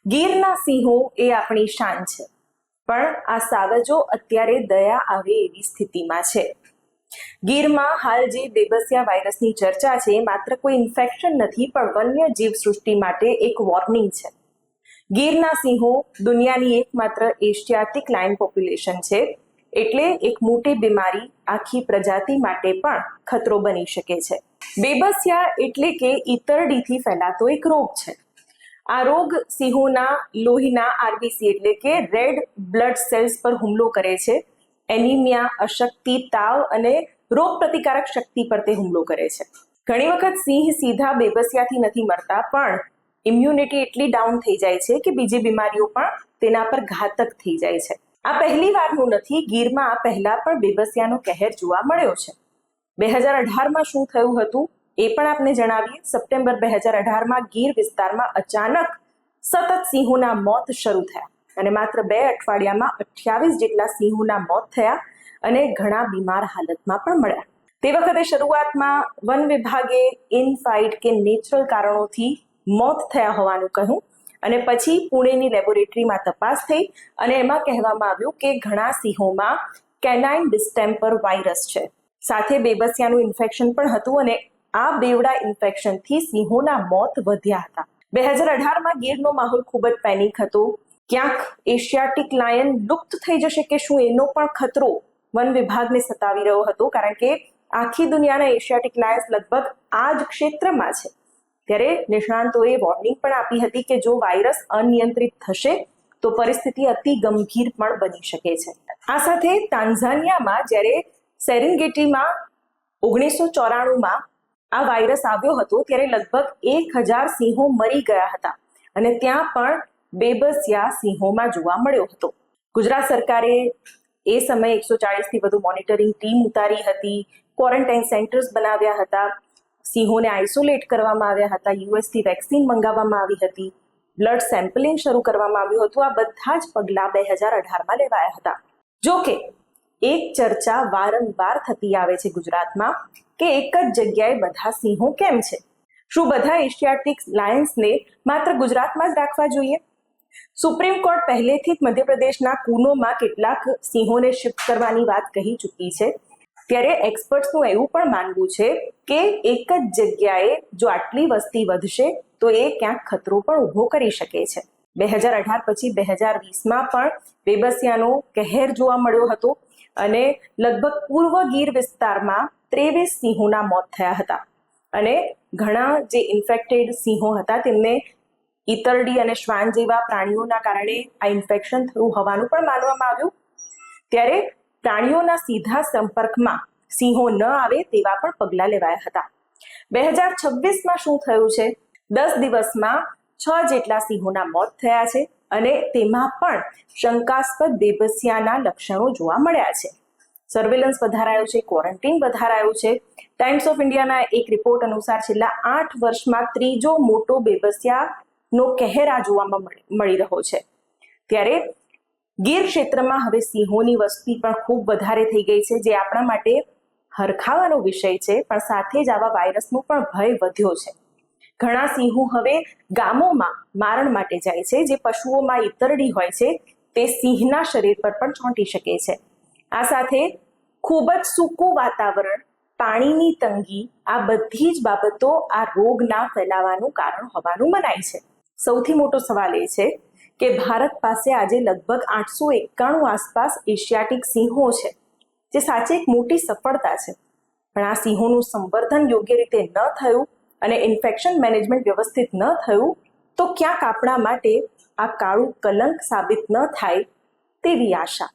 ગીરના સિંહો એ આપણી શાન છે, પણ આ સાવજો અત્યારે દયા આવે એવી સ્થિતિમાં છે. ગીરમાં હાલ જે બેબસિયા વાયરસની ચર્ચા છે એ માત્ર કોઈ ઇન્ફેક્શન નથી, પણ વન્ય જીવ સૃષ્ટિ માટે એક વોર્નિંગ છે. ગીરના સિંહો દુનિયાની એકમાત્ર એશિયાટિક લાયન પોપ્યુલેશન છે, એટલે એક મોટી બીમારી આખી પ્રજાતિ માટે પણ ખતરો બની શકે છે. બેબસિયા એટલે કે ઈતરડીથી ફેલાતો એક રોગ છે. આ રોગ સિંહોના લોહીના આરબીસી એટલે કે રેડ બ્લડ સેલ્સ પર હુમલો કરે છે. એનિમિયા, અશક્તિ, તાવ અને રોગ પ્રતિકારક શક્તિ પર તે હુમલો કરે છે. ઘણી વખત સિંહ સીધા બેબસિયાથી નથી મરતા, પણ ઇમ્યુનિટી એટલી ડાઉન થઈ જાય છે કે બીજી બીમારીઓ પણ તેના પર ઘાતક થઈ જાય છે. આ પહેલી વારનું નથી. ગીરમાં આ પહેલા પણ બેબસિયાનો કહેર જોવા મળ્યો છે. 2018માં શું થયું હતું એ પણ આપને જણાવીએ. સપ્ટેમ્બર 2018માં ગીર વિસ્તારમાં અચાનક સતત સિંહોના મોત શરૂ થયા અને માત્ર 2 અઠવાડિયામાં 28 જેટલા સિંહોના મોત થયા અને ઘણા બીમાર હાલતમાં પણ મળ્યા. તે વખતે શરૂઆતમાં વન વિભાગે ઇનફાઇટ કે નેચરલ કારણોથી મોત થયા હોવાનું કહ્યું અને પછી પુણેની લેબોરેટરીમાં તપાસ થઈ અને એમાં કહેવામાં આવ્યું કે ઘણા સિંહોમાં કેનાઇન ડિસ્ટેમ્પર વાયરસ છે. સાથે બેબસિયાનું ઇન્ફેક્શન પણ હતું અને આ બેવડા ઇન્ફેક્શનથી સિંહોના મોત વધ્યા હતા. 2018માં ગીરનો માહોલ ખૂબ જ પેનિક હતો. ક્યાંક એશિયાટિક લાયન લુપ્ત થઈ જશે કે શું એનો પણ ખતરો વન વિભાગને સતાવી રહ્યો હતો, કારણ કે આખી દુનિયાના એશિયાટિક લાયન્સ લગભગ આ જ ક્ષેત્રમાં છે. ત્યારે નિષ્ણાંતોએ વોર્નિંગ પણ આપી હતી કે જો વાયરસ અનિયંત્રિત થશે તો પરિસ્થિતિ અતિ ગંભીર પણ બની શકે છે. આ સાથે તાન્ઝાનિયામાં જ્યારે સેરેન્ગેટીમાં 1994માં આ વાયરસ આવ્યો હતો ત્યારે લગભગ 1000 સિંહો મરી ગયા હતા અને ત્યાં પણ બેબસિયા સિંહોમાં જોવા મળ્યો હતો. ગુજરાત સરકારે એ સમયે 140થી વધુ મોનિટરિંગ ટીમ ઉતારી હતી, ક્વોરન્ટાઇન સેન્ટર્સ બનાવ્યા હતા, સિંહોને આઇસોલેટ કરવામાં આવ્યા હતા, યુએસથી વેક્સિન મંગાવવામાં આવી હતી, બ્લડ સેમ્પલિંગ શરૂ કરવામાં આવ્યું હતું. આ બધા જ પગલાં 2018માં લેવાયા હતા. જોકે એક ચર્ચા વારંવાર થતી આવે છે ગુજરાતમાં કે એક જ જગ્યાએ બધા સિંહો કેમ છે? શું બધા એશિયાટિક લાયન્સને માત્ર ગુજરાતમાં જ રાખવા જોઈએ? સુપ્રીમ કોર્ટ પહેલેથી જ મધ્યપ્રદેશના કુનોમાં કેટલાક સિંહોને શિફ્ટ કરવાની વાત કહી ચૂકી છે. ત્યારે એક્સપર્ટ્સનું એવું પણ માનવું છે કે એક જ જગ્યાએ જો આટલી વસ્તી વધશે તો એ ક્યાંક ખતરો પણ ઊભો કરી શકે છે. 2018 પછી 2020માં પણ બેબસિયાનો કહેર જોવા મળ્યો હતો અને લગભગ પૂર્વ ગીર વિસ્તારમાં 23 સિંહોના મોત થયા હતા અને ઘણા જે ઇન્ફેક્ટેડ સિંહો હતા તેમને ઈતરડી અને શ્વાન જેવા પ્રાણીઓના કારણે આ ઇન્ફેક્શન થયું હોવાનું પણ માનવામાં આવ્યું. ત્યારે પ્રાણીઓના સીધા સંપર્કમાં સિંહો ન આવે તેવા પણ પગલાં લેવાયા હતા. 2026માં શું થયું છે? 10 દિવસમાં 6 જેટલા સિંહોના મોત થયા છે અને તેમાં પણ શંકાસ્પદ બેબસિયાના લક્ષણો જોવા મળ્યા છે. સર્વેલન્સ વધારાયું છે, ક્વોરન્ટીન વધારાયું છે. ટાઈમ્સ ઓફ ઇન્ડિયાના એક રિપોર્ટ અનુસાર છેલ્લા 8 વર્ષમાં ત્રીજો મોટો બેબસિયાનો કહેર આ જોવામાં મળી રહ્યો છે. ત્યારે ગીર ક્ષેત્રમાં હવે સિંહોની વસ્તી પણ ખૂબ વધારે થઈ ગઈ છે, જે આપણા માટે હરખાવાનો વિષય છે, પણ સાથે જ આવા વાયરસનો પણ ભય વધ્યો છે. ઘણા સિંહો હવે ગામોમાં મારણ માટે જાય છે. જે પશુઓમાં ઈતરડી હોય છે તે સિંહના શરીર પર પણ ચોંટી શકે છે. આ સાથે ખૂબ જ સૂકું વાતાવરણ, પાણીની તંગી, આ બધી જ બાબતો આ રોગના ફેલાવાનું કારણ હોવાનું મનાય છે. સૌથી મોટો સવાલ એ છે કે ભારત પાસે આજે લગભગ 891 આસપાસ એશિયાટિક સિંહો છે, જે સાચે એક મોટી સફળતા છે. પણ આ સિંહોનું સંવર્ધન યોગ્ય રીતે ન થયું અને ઇન્ફેક્શન મેનેજમેન્ટ વ્યવસ્થિત ન થયું તો ક્યાંક આપણા માટે આ કાળું કલંક સાબિત ન થાય તેવી આશા.